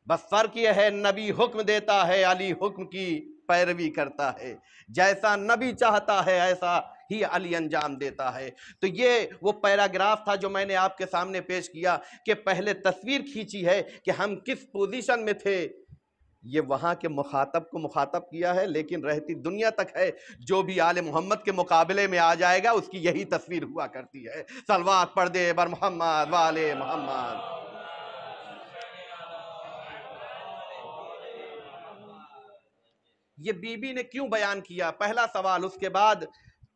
بس فرق یہ ہے، نبی حکم دیتا ہے، علی حکم کی پیروی کرتا ہے، جیسا نبی چاہتا ہے ایسا ہی علی انجام دیتا ہے۔ تو یہ وہ پیراگراف تھا جو میں نے آپ کے سامنے پیش کیا، کہ پہلے تصویر کھینچی ہے کہ ہم کس پوزیشن میں تھے، یہ وہاں کے مخاطب کو مخاطب کیا ہے، لیکن رہتی دنیا تک ہے، جو بھی آل محمد کے مقابلے میں آ جائے گا اس کی یہی تصویر ہوا کرتی ہے۔ صلوات پڑھ دے بر محمد والے محمد۔ یہ بی بی نے کیوں بیان کیا؟ پہلا سوال، اس کے بعد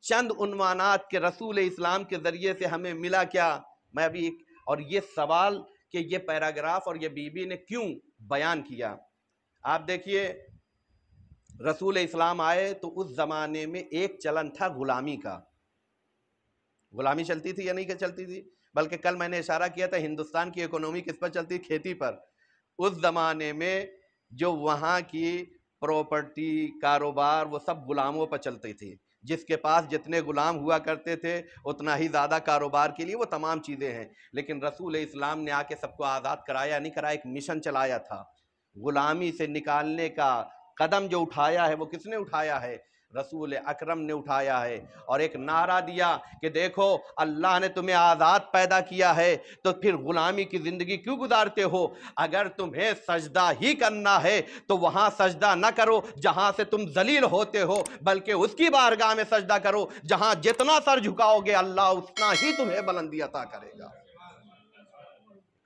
چند عنوانات کے رسول اسلام کے ذریعے سے ہمیں ملا کیا؟ میں ابھی اور یہ سوال کہ یہ پیراگراف اور یہ بی بی نے کیوں بیان کیا؟ آپ دیکھیے، رسول اسلام آئے تو اس زمانے میں ایک چلن تھا غلامی کا۔ غلامی چلتی تھی یا نہیں کہ چلتی تھی؟ بلکہ کل میں نے اشارہ کیا تھا، ہندوستان کی اکونومی کس پر چلتی؟ کھیتی پر۔ اس زمانے میں جو وہاں کی پراپرٹی، کاروبار، وہ سب غلاموں پر چلتی تھی۔ جس کے پاس جتنے غلام ہوا کرتے تھے اتنا ہی زیادہ کاروبار کے لیے وہ تمام چیزیں ہیں۔ لیکن رسول اسلام نے آ کے سب کو آزاد کرایا نہیں کرایا، ایک مشن چلایا تھا۔ غلامی سے نکالنے کا قدم جو اٹھایا ہے وہ کس نے اٹھایا ہے؟ رسول اکرم نے اٹھایا ہے، اور ایک نعرہ دیا کہ دیکھو اللہ نے تمہیں آزاد پیدا کیا ہے تو پھر غلامی کی زندگی کیوں گزارتے ہو؟ اگر تمہیں سجدہ ہی کرنا ہے تو وہاں سجدہ نہ کرو جہاں سے تم ذلیل ہوتے ہو، بلکہ اس کی بارگاہ میں سجدہ کرو جہاں جتنا سر جھکاؤ گے اللہ اتنا ہی تمہیں بلندی عطا کرے گا۔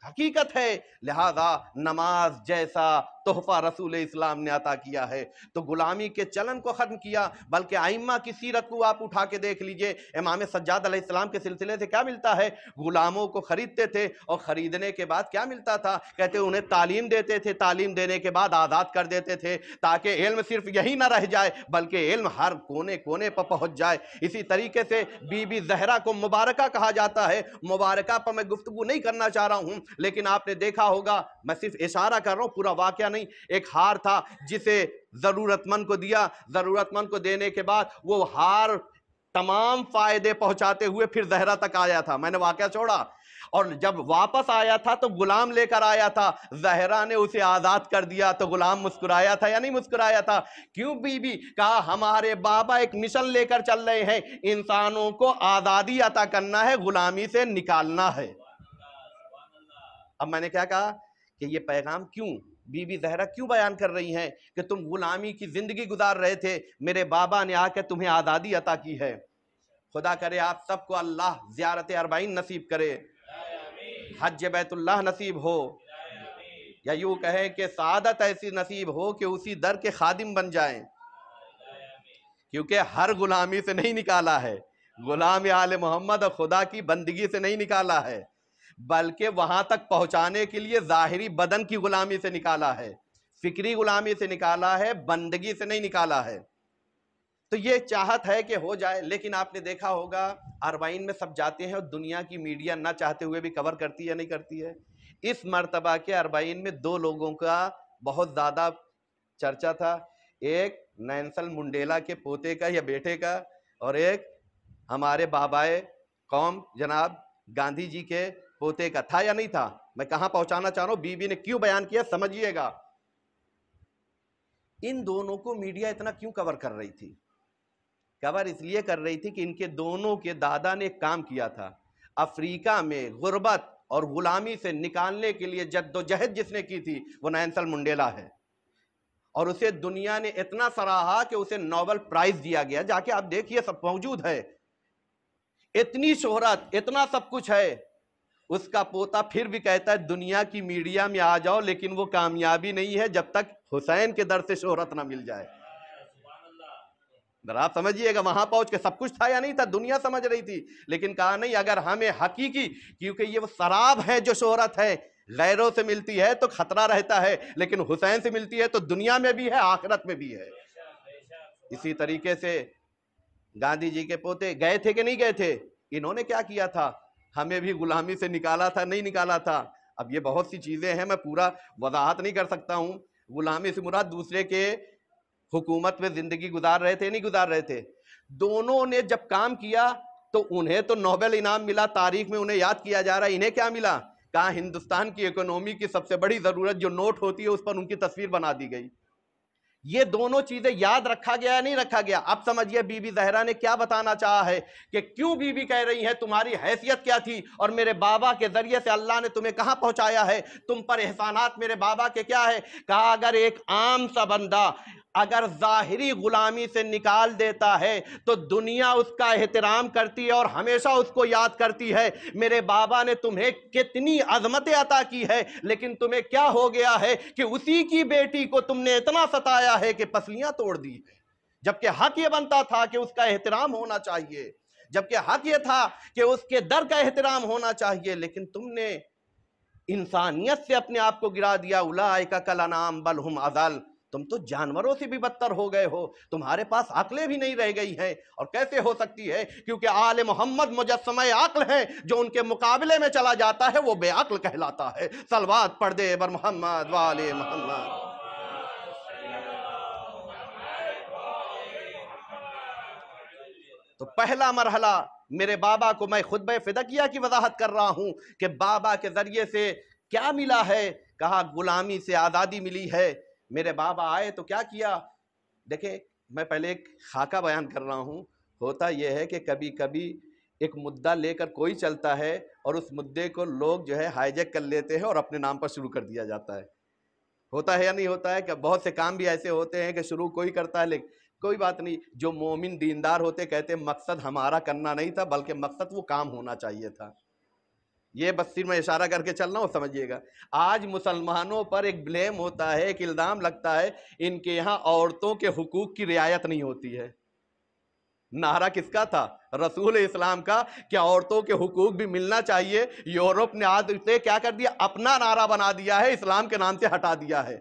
حقیقت ہے، لہذا نماز جیسا تحفہ رسول اسلام نے عطا کیا ہے تو غلامی کے چلن کو ختم کیا۔ بلکہ ائمہ کی سیرت کو آپ اٹھا کے دیکھ لیجئے، امام سجاد علیہ السلام کے سلسلے سے کیا ملتا ہے؟ غلاموں کو خریدتے تھے، اور خریدنے کے بعد کیا ملتا تھا؟ کہتے انہیں تعلیم دیتے تھے، تعلیم دینے کے بعد آزاد کر دیتے تھے تاکہ علم صرف یہی نہ رہ جائے بلکہ علم ہر کونے کونے پر پہنچ جائے۔ اسی طریقے سے بی بی زہرا کو مبارکہ کہا جاتا ہے۔ مبارکہ پر میں گفتگو نہیں کرنا چاہ رہا ہوں، لیکن آپ نے دیکھا ہوگا، میں صرف اشارہ کر رہا ہوں، پورا واقعہ نہیں۔ ایک ہار تھا جسے ضرورت مند کو دیا، ضرورت مند کو دینے کے بعد وہ ہار تمام فائدے پہنچاتے ہوئے پھر زہرا تک آیا تھا۔ میں نے واقعہ چھوڑا، اور جب واپس آیا تھا تو غلام لے کر آیا تھا، زہرا نے اسے آزاد کر دیا تو غلام مسکرایا تھا یا نہیں مسکرایا تھا؟ کیوں بی بی؟ کہا ہمارے بابا ایک مشن لے کر چل رہے ہیں، انسانوں کو آزادی عطا کرنا ہے، غلامی سے نکالنا ہے۔ اب میں نے کیا کہا کہ یہ پیغام کیوں بی بی زہرا کیوں بیان کر رہی ہیں کہ تم غلامی کی زندگی گزار رہے تھے، میرے بابا نے آ کے تمہیں آزادی عطا کی ہے۔ خدا کرے آپ سب کو اللہ زیارت اربعین نصیب کرے، حج بیت اللہ نصیب ہو، یا یوں کہیں کہ سعادت ایسی نصیب ہو کہ اسی در کے خادم بن جائیں، کیونکہ ہر غلامی سے نہیں نکالا ہے، غلام آل محمد اور خدا کی بندگی سے نہیں نکالا ہے، بلکہ وہاں تک پہنچانے کے لیے ظاہری بدن کی غلامی سے نکالا ہے۔ فکری غلامی سے نکالا ہے، بندگی سے نہیں نکالا ہے۔ تو یہ چاہت ہے کہ ہو جائے، لیکن آپ نے دیکھا ہوگا اربعین میں سب جاتے ہیں اور دنیا کی میڈیا نہ چاہتے ہوئے بھی کور کرتی ہے نہیں کرتی ہے۔ اس مرتبہ کے اربعین میں دو لوگوں کا بہت زیادہ چرچا تھا، ایک نیلسن منڈیلا کے پوتے کا یا بیٹے کا، اور ایک ہمارے بابائے قوم جناب گاندھی جی کے پوتے کا۔ تھا یا نہیں تھا؟ میں کہاں پہنچانا چاہ رہا ہوں، بی بی نے کیوں بیان کیا سمجھیے گا۔ ان دونوں کو میڈیا اتنا کیوں کور کر رہی تھی؟ کور اس لیے کر رہی تھی کہ ان کے دونوں کے دادا نے ایک کام کیا تھا، افریقہ میں غربت اور غلامی سے نکالنے کے لیے جدوجہد جس نے کی تھی وہ نیلسن منڈیلا ہے، اور اسے دنیا نے اتنا سراہا کہ اسے نوبل پرائز دیا گیا۔ جا کے آپ دیکھیے، سب موجود ہے، اتنی شہرت، اتنا سب کچھ ہے۔ اس کا پوتا پھر بھی کہتا ہے دنیا کی میڈیا میں آ جاؤ، لیکن وہ کامیابی نہیں ہے جب تک حسین کے در سے شہرت نہ مل جائے۔ آپ سمجھیے گا، وہاں پہنچ کے سب کچھ تھا یا نہیں تھا، دنیا سمجھ رہی تھی، لیکن کہا نہیں، اگر ہمیں حقیقی، کیونکہ یہ وہ سراب ہے جو شہرت ہے، غیروں سے ملتی ہے تو خطرہ رہتا ہے، لیکن حسین سے ملتی ہے تو دنیا میں بھی ہے، آخرت میں بھی ہے۔ اسی طریقے سے گاندھی جی کے پوتے گئے تھے کہ نہیں گئے تھے؟ انہوں نے کیا کیا تھا؟ ہمیں بھی غلامی سے نکالا تھا نہیں نکالا تھا؟ اب یہ بہت سی چیزیں ہیں، میں پورا وضاحت نہیں کر سکتا ہوں۔ غلامی سے مراد دوسرے کے حکومت میں زندگی گزار رہے تھے نہیں گزار رہے تھے؟ دونوں نے جب کام کیا تو انہیں تو نوبل انعام ملا، تاریخ میں انہیں یاد کیا جا رہا ہے۔ انہیں کیا ملا؟ کہا ہندوستان کی اکنومی کی سب سے بڑی ضرورت جو نوٹ ہوتی ہے اس پر ان کی تصویر بنا دی گئی۔ یہ دونوں چیزیں یاد رکھا گیا یا نہیں رکھا گیا؟ اب سمجھیے بی بی زہرا نے کیا بتانا چاہا ہے، کہ کیوں بی بی کہہ رہی ہیں تمہاری حیثیت کیا تھی اور میرے بابا کے ذریعے سے اللہ نے تمہیں کہاں پہنچایا ہے، تم پر احسانات میرے بابا کے کیا ہے۔ کہا اگر ایک عام سا بندہ اگر ظاہری غلامی سے نکال دیتا ہے تو دنیا اس کا احترام کرتی ہے اور ہمیشہ اس کو یاد کرتی ہے، میرے بابا نے تمہیں کتنی عظمت عطا کی ہے، لیکن تمہیں کیا ہو گیا ہے کہ اسی کی بیٹی کو تم نے اتنا ستایا ہے کہ پسلیاں توڑ دی، جبکہ حق یہ بنتا تھا کہ اس کا احترام ہونا چاہیے، جبکہ حق یہ تھا کہ اس کے در کا احترام ہونا چاہیے، لیکن تم نے انسانیت سے اپنے آپ کو گرا دیا۔ اولئک کالانعام بل ہم اضل، تم تو جانوروں سے بھی بدتر ہو گئے ہو، تمہارے پاس عقلیں بھی نہیں رہ گئی ہیں۔ اور کیسے ہو سکتی ہے؟ کیونکہ آل محمد مجسمہ عقل ہے، جو ان کے مقابلے میں چلا جاتا ہے وہ بے عقل کہلاتا ہے۔ صلوات پڑھ دے بر محمد وآل محمد۔ تو پہلا مرحلہ میرے بابا کو، میں خطبہ فدکیہ کی وضاحت کر رہا ہوں کہ بابا کے ذریعے سے کیا ملا ہے۔ کہا غلامی سے آزادی ملی ہے۔ میرے بابا آئے تو کیا کیا؟ دیکھیں، میں پہلے ایک خاکہ بیان کر رہا ہوں۔ ہوتا یہ ہے کہ کبھی کبھی ایک مدعا لے کر کوئی چلتا ہے اور اس مدعے کو لوگ جو ہے ہائی جیک کر لیتے ہیں اور اپنے نام پر شروع کر دیا جاتا ہے۔ ہوتا ہے یا نہیں ہوتا ہے؟ کہ بہت سے کام بھی ایسے ہوتے ہیں کہ شروع کوئی کرتا ہے، لیکن کوئی بات نہیں، جو مومن دیندار ہوتے کہتے ہیں مقصد ہمارا کرنا نہیں تھا بلکہ مقصد وہ کام ہونا چاہیے تھا۔ یہ بس صرف میں اشارہ کر کے چل رہا ہوں، سمجھیے گا۔ آج مسلمانوں پر ایک بلیم ہوتا ہے، ایک الزام لگتا ہے، ان کے یہاں عورتوں کے حقوق کی رعایت نہیں ہوتی ہے۔ نعرہ کس کا تھا؟ رسول اسلام کا، کہ عورتوں کے حقوق بھی ملنا چاہیے۔ یورپ نے آج اسے کیا کر دیا؟ اپنا نعرہ بنا دیا ہے، اسلام کے نام سے ہٹا دیا ہے۔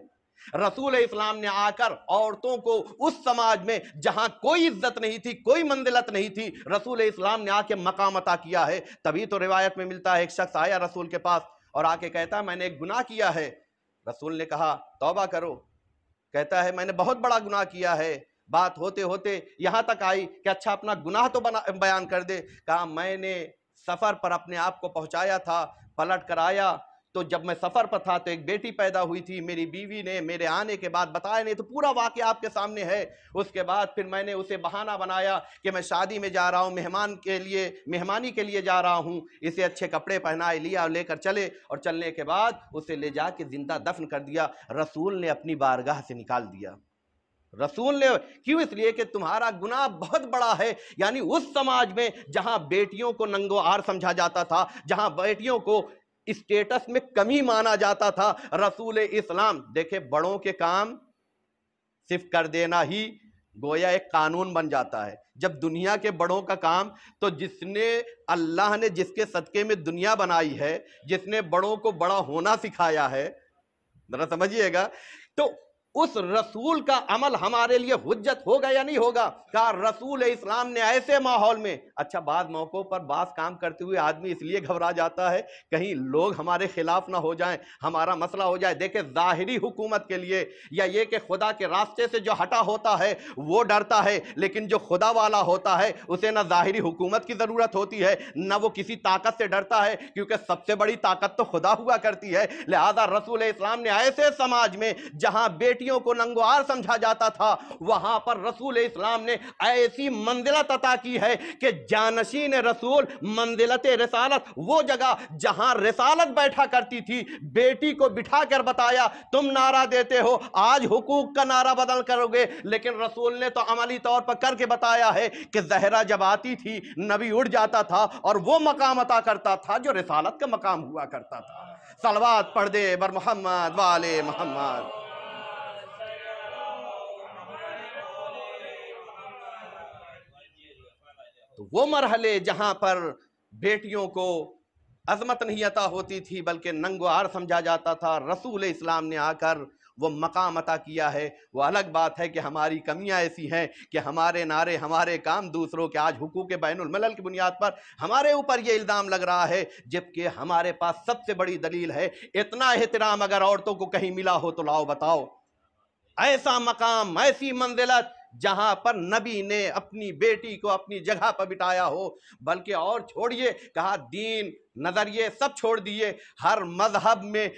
رسول اسلام نے آ کر عورتوں کو اس سماج میں جہاں کوئی عزت نہیں تھی، کوئی منزلت نہیں تھی، رسول اسلام نے آ کے مقام عطا کیا ہے۔ تبھی تو روایت میں ملتا ہے ایک شخص آیا رسول کے پاس اور آ کے کہتا ہے میں نے ایک گناہ کیا ہے۔ رسول نے کہا توبہ کرو۔ کہتا ہے میں نے بہت بڑا گناہ کیا ہے۔ بات ہوتے ہوتے یہاں تک آئی کہ اچھا اپنا گناہ تو بیان کر دے۔ کہا میں نے سفر پر اپنے آپ کو پہنچایا تھا، پلٹ کر آیا تو جب میں سفر پر تھا تو ایک بیٹی پیدا ہوئی تھی، میری بیوی نے میرے آنے کے بعد بتایا نہیں، تو پورا واقعہ آپ کے سامنے ہے۔ اس کے بعد پھر میں نے اسے بہانہ بنایا کہ میں شادی میں جا رہا ہوں، مہمانی کے لیے جا رہا ہوں، اسے اچھے کپڑے پہنائے، لیا اور لے کر چلے، اور چلنے کے بعد اسے لے جا کے زندہ دفن کر دیا۔ رسول نے اپنی بارگاہ سے نکال دیا۔ رسول نے کیوں؟ اس لیے کہ تمہارا گناہ بہت بڑا ہے۔ یعنی اس سماج میں جہاں بیٹیوں کو ننگو آر سمجھا جاتا تھا، جہاں بیٹیوں کو اسٹیٹس میں کمی مانا جاتا تھا، رسول اسلام، دیکھیں بڑوں کے کام صرف کر دینا ہی گویا ایک قانون بن جاتا ہے۔ جب دنیا کے بڑوں کا کام، تو جس نے اللہ نے جس کے صدقے میں دنیا بنائی ہے، جس نے بڑوں کو بڑا ہونا سکھایا ہے، ذرا سمجھیے گا، تو اس رسول کا عمل ہمارے لیے حجت ہوگا یا نہیں ہوگا؟ کہا رسول اسلام نے ایسے ماحول میں، اچھا بعض موقعوں پر بعض کام کرتے ہوئے آدمی اس لیے گھبرا جاتا ہے کہیں لوگ ہمارے خلاف نہ ہو جائیں، ہمارا مسئلہ ہو جائے۔ دیکھیں ظاہری حکومت کے لیے یا یہ کہ خدا کے راستے سے جو ہٹا ہوتا ہے وہ ڈرتا ہے، لیکن جو خدا والا ہوتا ہے اسے نہ ظاہری حکومت کی ضرورت ہوتی ہے نہ وہ کسی طاقت سے ڈرتا ہے، کیونکہ سب سے بڑی طاقت تو خدا ہوا کرتی ہے۔ لہذا رسول اسلام نے ایسے سماج میں جہاں بیٹیوں کو ننگوار سمجھا جاتا تھا، وہاں پر رسول اسلام نے ایسی منزلت عطا کی ہے کہ جانشین رسول منزلت رسالت، وہ جگہ جہاں رسالت بیٹھا کرتی تھی، بیٹی کو بٹھا کر بتایا تم نعرہ دیتے ہو آج حقوق کا نعرہ بدل کرو گے، لیکن رسول نے تو عملی طور پر کر کے بتایا ہے کہ زہرا جب آتی تھی نبی اڑ جاتا تھا اور وہ مقام عطا کرتا تھا جو رسالت کا مقام ہوا کرتا تھا۔ صلوات پڑھ دے بر محمد والے محمد۔ تو وہ مرحلے جہاں پر بیٹیوں کو عظمت نہیں عطا ہوتی تھی بلکہ ننگوار سمجھا جاتا تھا، رسول اسلام نے آ کر وہ مقام عطا کیا ہے۔ وہ الگ بات ہے کہ ہماری کمیاں ایسی ہیں کہ ہمارے نعرے ہمارے کام دوسروں کے، آج حقوق بین الملل کی بنیاد پر ہمارے اوپر یہ الزام لگ رہا ہے، جبکہ ہمارے پاس سب سے بڑی دلیل ہے۔ اتنا احترام اگر عورتوں کو کہیں ملا ہو تو لاؤ بتاؤ، ایسا مقام، ایسی منزلت جہاں پر نبی نے اپنی بیٹی کو اپنی جگہ پر بٹھایا ہو۔ بلکہ اور چھوڑیے، کہا دین نظریے سب چھوڑ دیے، ہر مذہب میں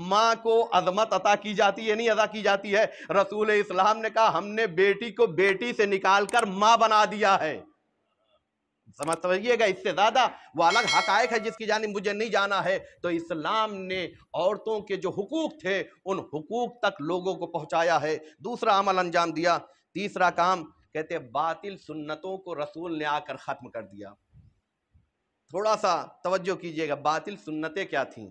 ماں کو عظمت عطا کی جاتی ہے، نہیں عطا کی جاتی ہے؟ رسول اسلام نے کہا ہم نے بیٹی کو بیٹی سے نکال کر ماں بنا دیا ہے۔ سمجھئے گا، اس سے زیادہ وہ الگ حقائق ہے جس کی جانب مجھے نہیں جانا ہے۔ تو اسلام نے عورتوں کے جو حقوق تھے ان حقوق تک لوگوں کو پہنچایا ہے، دوسرا عمل انجام دیا۔ تیسرا کام کہتے ہیں باطل سنتوں کو رسول نے آ کر ختم کر دیا۔ تھوڑا سا توجہ کیجئے گا، باطل سنتیں کیا تھیں؟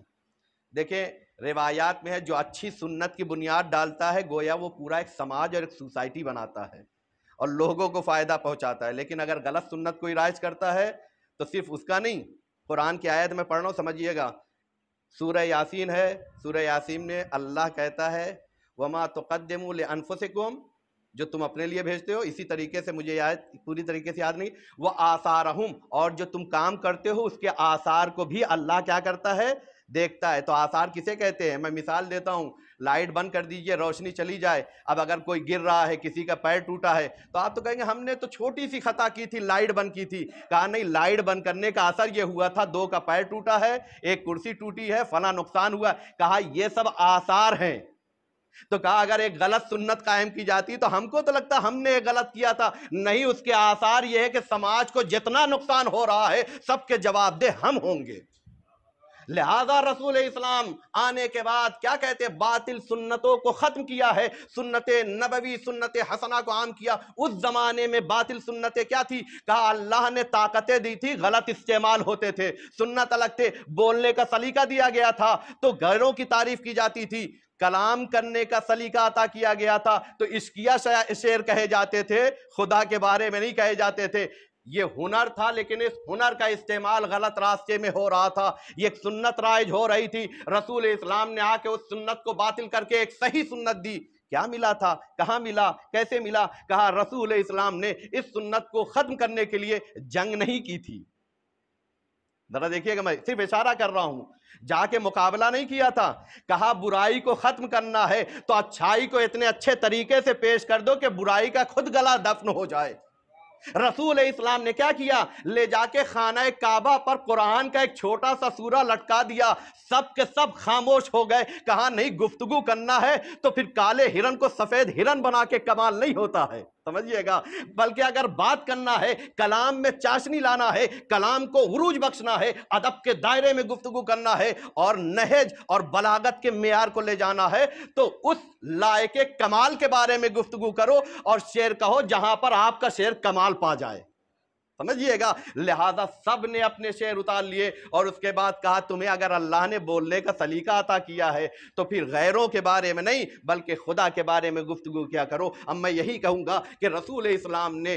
دیکھیں روایات میں ہے جو اچھی سنت کی بنیاد ڈالتا ہے گویا وہ پورا ایک سماج اور ایک سوسائٹی بناتا ہے اور لوگوں کو فائدہ پہنچاتا ہے، لیکن اگر غلط سنت کوئی رائج کرتا ہے تو صرف اس کا نہیں، قرآن کی آیت میں پڑھ رہا ہوں سمجھیے گا، سورہ یاسین ہے، سورہ یاسین میں اللہ کہتا ہے وَمَا تُقَدِّمُوا لِأَنفُسِكُمْ، جو تم اپنے لیے بھیجتے ہو، اسی طریقے سے مجھے آیت پوری طریقے سے یاد نہیں، وہ آثارہم، اور جو تم کام کرتے ہو اس کے آثار کو بھی اللہ کیا کرتا ہے؟ دیکھتا ہے۔ تو آثار کسے کہتے ہیں؟ میں مثال دیتا ہوں، لائٹ بند کر دیجئے، روشنی چلی جائے، اب اگر کوئی گر رہا ہے، کسی کا پیر ٹوٹا ہے تو آپ تو کہیں گے ہم نے تو چھوٹی سی خطا کی تھی، لائٹ بند کی تھی۔ کہا نہیں، لائٹ بند کرنے کا اثر یہ ہوا تھا، دو کا پیر ٹوٹا ہے، ایک کرسی ٹوٹی ہے، فلاں نقصان ہوا۔ کہا یہ سب آثار ہیں۔ تو کہا اگر ایک غلط سنت قائم کی جاتی تو ہم کو تو لگتا ہم نے ایک غلط کیا تھا، نہیں، اس کے آثار یہ ہے کہ سماج کو جتنا نقصان ہو رہا ہے سب کے جواب دہ ہم ہوں گے۔ لہذا رسول اسلام آنے کے بعد کیا کہتے ہیں؟ باطل سنتوں کو ختم کیا ہے، سنت نبوی، سنت حسنہ کو عام کیا۔ اس زمانے میں باطل سنتیں کیا تھی؟ کہا اللہ نے طاقتیں دی تھی، غلط استعمال ہوتے تھے، سنت الگ تھے، بولنے کا سلیقہ دیا گیا تھا تو غیروں کی تعریف کی جاتی تھی، کلام کرنے کا سلیقہ عطا کیا گیا تھا تو عشقیہ شعر کہے جاتے تھے، خدا کے بارے میں نہیں کہے جاتے تھے۔ یہ ہنر تھا لیکن اس ہنر کا استعمال غلط راستے میں ہو رہا تھا، یہ ایک سنت رائج ہو رہی تھی۔ رسول اسلام نے آ کے اس سنت کو باطل کر کے ایک صحیح سنت دی۔ کیا ملا تھا؟ کہاں ملا؟ کیسے ملا؟ کہا رسول اسلام نے اس سنت کو ختم کرنے کے لیے جنگ نہیں کی تھی۔ ذرا دیکھیے گا، میں صرف اشارہ کر رہا ہوں، جا کے مقابلہ نہیں کیا تھا۔ کہا برائی کو ختم کرنا ہے تو اچھائی کو اتنے اچھے طریقے سے پیش کر دو کہ برائی کا خود گلا دفن ہو جائے۔ رسول اسلام نے کیا کیا؟ لے جا کے خانہ کعبہ پر قرآن کا ایک چھوٹا سا سورہ لٹکا دیا، سب کے سب خاموش ہو گئے۔ کہا نہیں، گفتگو کرنا ہے تو پھر کالے ہرن کو سفید ہرن بنا کے کمال نہیں ہوتا ہے، سمجھیے گا، بلکہ اگر بات کرنا ہے، کلام میں چاشنی لانا ہے، کلام کو عروج بخشنا ہے، ادب کے دائرے میں گفتگو کرنا ہے اور نہج اور بلاغت کے معیار کو لے جانا ہے تو اس لائق کمال کے بارے میں گفتگو کرو اور شعر کہو جہاں پر آپ کا شعر کمال پا جائے، سمجھیے گا۔ لہذا سب نے اپنے شعر اتار لیے اور اس کے بعد کہا تمہیں اگر اللہ نے بولنے کا سلیقہ عطا کیا ہے تو پھر غیروں کے بارے میں نہیں بلکہ خدا کے بارے میں گفتگو کیا کرو۔ اب میں یہی کہوں گا کہ رسول اسلام نے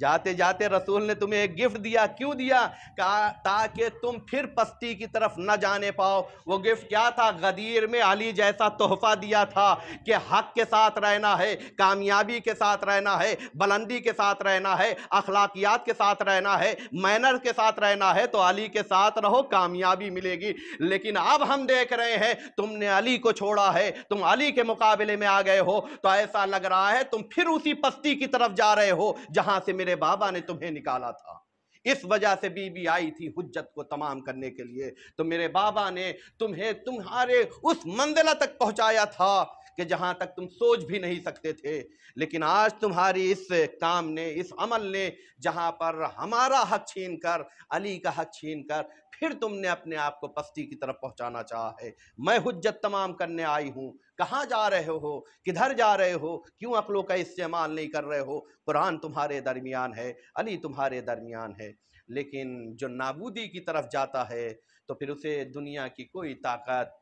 جاتے جاتے رسول نے تمہیں ایک گفٹ دیا، کیوں دیا؟ کہا تاکہ تم پھر پستی کی طرف نہ جانے پاؤ۔ وہ گفٹ کیا تھا؟ غدیر میں علی جیسا تحفہ دیا تھا کہ حق کے ساتھ رہنا ہے، کامیابی کے ساتھ رہنا ہے، بلندی کے ساتھ رہنا ہے، اخلاقیات کے ساتھ رہنا ہے، مینر کے ساتھ رہنا ہے، تو علی کے ساتھ رہو، کامیابی ملے گی۔ لیکن اب ہم دیکھ رہے ہیں تم نے علی کو چھوڑا ہے، تم علی کے مقابلے میں آ گئے ہو، تو ایسا لگ رہا ہے تم پھر اسی پستی کی طرف جا رہے ہو جہاں سے میرے بابا نے تمہیں نکالا تھا۔ اس وجہ سے بی بی آئی تھی حجت کو تمام کرنے کے لیے، تو میرے بابا نے تمہیں تمہارے اس منزلہ تک پہنچایا تھا کہ جہاں تک تم سوچ بھی نہیں سکتے تھے۔ لیکن آج تمہاری اس کام نے، اس عمل نے، جہاں پر ہمارا حق چھین کر، علی کا حق چھین کر، پھر تم نے اپنے آپ کو پستی کی طرف پہنچانا چاہا ہے۔ میں حجت تمام کرنے آئی ہوں۔ کہاں جا رہے ہو؟ کدھر جا رہے ہو؟ کیوں عقلوں کا استعمال نہیں کر رہے ہو؟ قرآن تمہارے درمیان ہے، علی تمہارے درمیان ہے۔ لیکن جو نابودی کی طرف جاتا ہے تو پھر اسے دنیا کی کوئی طاقت،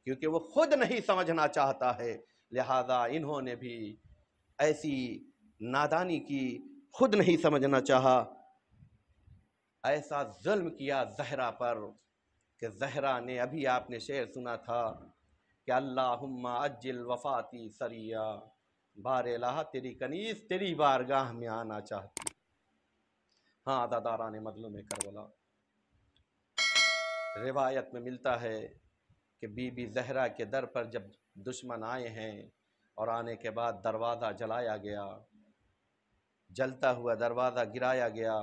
کیونکہ وہ خود نہیں سمجھنا چاہتا ہے، لہذا انہوں نے بھی ایسی نادانی کی، خود نہیں سمجھنا چاہا، ایسا ظلم کیا زہرا پر کہ زہرا نے، ابھی آپ نے شعر سنا تھا کہ اللہم اجل وفاتی سریہ، بار الہ تیری کنیز تیری بارگاہ میں آنا چاہتی۔ ہاں عزاداران مظلوم کربلا، روایت میں ملتا ہے کہ بی بی زہرا کے در پر جب دشمن آئے ہیں اور آنے کے بعد دروازہ جلایا گیا، جلتا ہوا دروازہ گرایا گیا،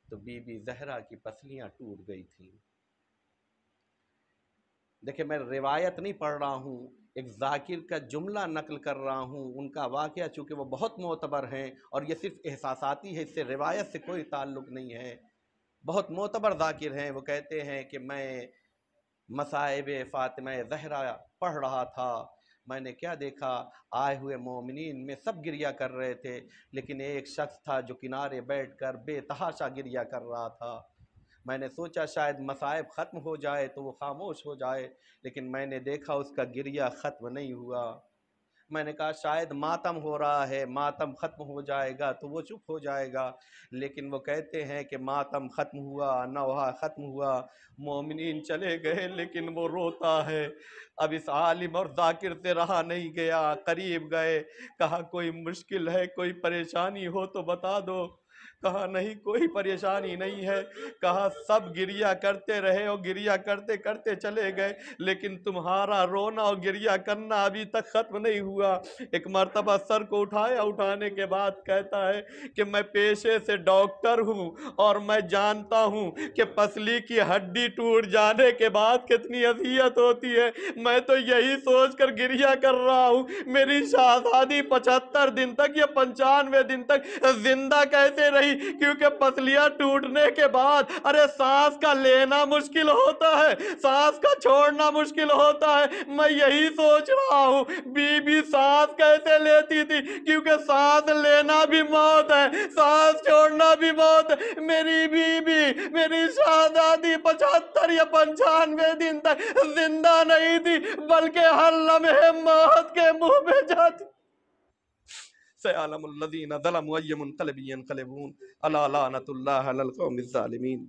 تو بی بی زہرا کی پسلیاں ٹوٹ گئی تھیں۔ دیکھیں میں روایت نہیں پڑھ رہا ہوں، ایک ذاکر کا جملہ نقل کر رہا ہوں، ان کا واقعہ چونکہ وہ بہت معتبر ہیں اور یہ صرف احساساتی ہے، اس سے روایت سے کوئی تعلق نہیں ہے، بہت معتبر ذاکر ہیں۔ وہ کہتے ہیں کہ میں مصائب فاطمہ زہرا پڑھ رہا تھا، میں نے کیا دیکھا، آئے ہوئے مومنین میں سب گریہ کر رہے تھے، لیکن ایک شخص تھا جو کنارے بیٹھ کر بے تحاشا گریہ کر رہا تھا۔ میں نے سوچا شاید مصائب ختم ہو جائے تو وہ خاموش ہو جائے، لیکن میں نے دیکھا اس کا گریہ ختم نہیں ہوا۔ میں نے کہا شاید ماتم ہو رہا ہے، ماتم ختم ہو جائے گا تو وہ چپ ہو جائے گا، لیکن وہ کہتے ہیں کہ ماتم ختم ہوا، نوحہ ختم ہوا، مومنین چلے گئے، لیکن وہ روتا ہے۔ اب اس عالم اور ذاکر سے رہا نہیں گیا، قریب گئے، کہا کوئی مشکل ہے، کوئی پریشانی ہو تو بتا دو۔ کہا نہیں کوئی پریشانی نہیں ہے، کہا سب گریہ کرتے رہے اور گریہ کرتے کرتے چلے گئے، لیکن تمہارا رونا اور گریہ کرنا ابھی تک ختم نہیں ہوا۔ ایک مرتبہ سر کو اٹھایا، اٹھانے کے بعد کہتا ہے کہ میں پیشے سے ڈاکٹر ہوں اور میں جانتا ہوں کہ پسلی کی ہڈی ٹوٹ جانے کے بعد کتنی اذیت ہوتی ہے، میں تو یہی سوچ کر گریہ کر رہا ہوں میری شہزادی 75 دن تک یا 95 دن تک زندہ کیسے رہی، کیونکہ پسلیاں ٹوٹنے کے بعد ارے سانس کا لینا مشکل ہوتا ہے، سانس کا چھوڑنا مشکل ہوتا ہے۔ میں یہی سوچ رہا ہوں بی بی سانس کیسے لیتی تھی، کیونکہ سانس لینا بھی موت ہے، سانس چھوڑنا بھی موت ہے۔ میری بی بی، میری شہزادی 75 یا 95 دن تک زندہ نہیں تھی، بلکہ ہر لمحے موت کے منہ میں جاتی۔ سيعلم الذين ظلموا أي منقلب ينقلبون ألا لعنة الله على القوم الظالمين۔